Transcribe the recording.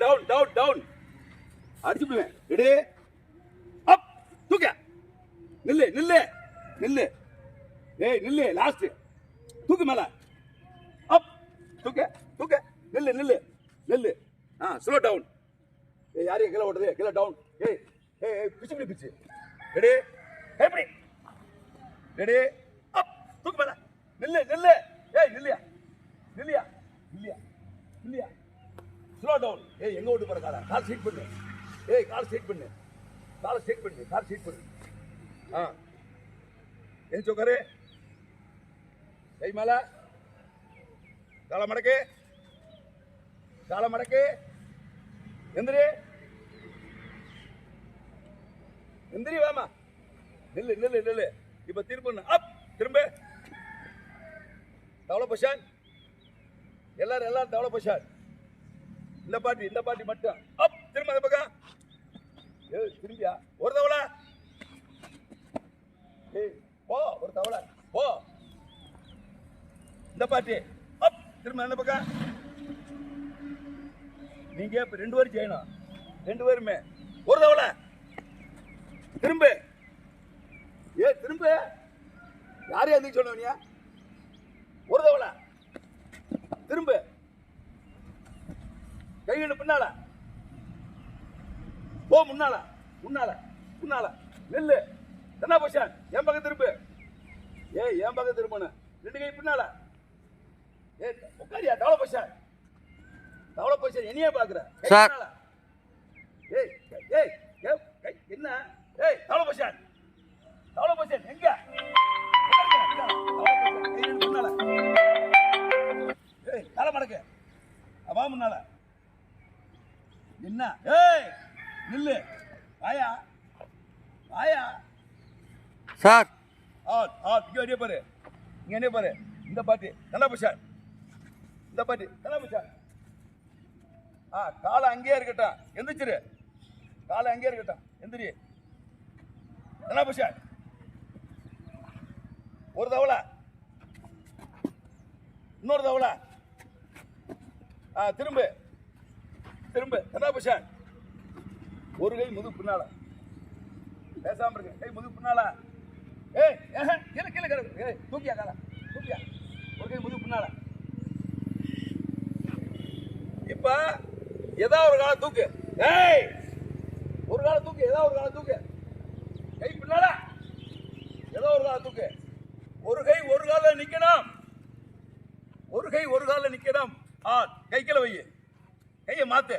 Down down down அடிச்சு விடுவேன். Ready அப் தூக்க நில்லு நில்லு நில்லு ஏய் நில்லு லாஸ்ட் தூக்கு மேல அப் தூக்க தூக்க நில்லு நில்லு நில்லு ஸ்லோ டவுன். ஏய் யாரையும் கீழே ஓட்டுறது கீழே டவுன். ஏய் ஏய் ஏய் பிச்சு பிடி பிச்சு. ரெடி எப்படி ரெடி அப் தூக்கு மேல நில்லு நில்லு ஏய் நில்லியா நில்லியா நில்லியா நில்லியா ஸ்லோ டவுன். ஏய் எங்க ஓட்டு போற கால் ஸ்ட்ரைட் பண்ணு. ஏய் கால் ஸ்ட்ரைட் பண்ணு கால் ஸ்ட்ரைட் பண்ணு கால் ஸ்ட்ரைட் பண்ணு. ஏன் சோக்கரு கை மேல காலை மடக்கு காலை மடக்கு எந்திரி எந்திரி வாமா நில்லு நில்லு நில்லு. இப்ப திரும்ப அப் திரும்ப தவளை பொசிஷன். எல்லாரும் தவளை பொசிஷன். இந்த பாட்டி மட்டும் அப் திரும்ப அந்த பக்கம். ஏய் திரும்பியா ஒரு தவளை. ஏய் போ ஒரு தவளை போ. இந்த பாட்டி அப் திரும்ப அந்த பக்கம். நீங்க இப்ப 2 பேரும் செய்யணும். 2 பேருமே ஒரு தவளை திரும்ப. ஏ திரும்ப யாரையும் எதுக்கு சொன்னவனியா ஒரு தவளை திரும்ப. கையில பின்னால போ முன்னால முன்னால முன்னால நெல்லு என்ன பொசிஷன் என் பக்கம் திரும்ப. ஏய் என் பக்கம் திரும்பணும் 2 கை பின்னால. ஏ உட்காரியா தவளை பொசிஷன் என்னையே பாக்குற சார். ஏய் ஏய் ஏய் என்ன ஏய் தவளை பொசிஷன் எங்க பின்னால. ஏய் தலை மடக்கு அவா முன்னால என்ன. ஏய் நில்லு வாயா வாயா சார். இங்க பாரு இங்க என்ன பாரு. இந்த பாட்டி நல்லா பொசிஷன். இந்த பாட்டி நல்லா பொசிஷன். காலை அங்கேயே இருக்கட்டும் எந்திரிச்சிரு. காலை அங்கேயே இருக்கட்டும் எந்திரி. நல்லா பொசிஷன். ஒரு தவளை இன்னொரு தவளை திரும்ப திரும்ப நல்லா பொசிஷன். ஒரு கை முதுகு பின்னால பேசாம இருக்கு. கை முதுகு பின்னால. ஏய் கீழே கீழே கிடக்கு. ஏய் தூக்கியா காலை தூக்கியா. ஒரு கை முதுகு பின்னால. இப்ப ஏதாவது ஒரு காலை தூக்கு. ஏய் ஒரு காலை தூக்கு ஏதாவது ஒரு காலை தூக்கு. கை பின்னால ஏதோ ஒரு காலை தூக்கு. ஒரு கை ஒரு கால நிக்கணும். ஒரு கை ஒரு கால நிக்கணும். கை கீழே வை. கையை மாத்து.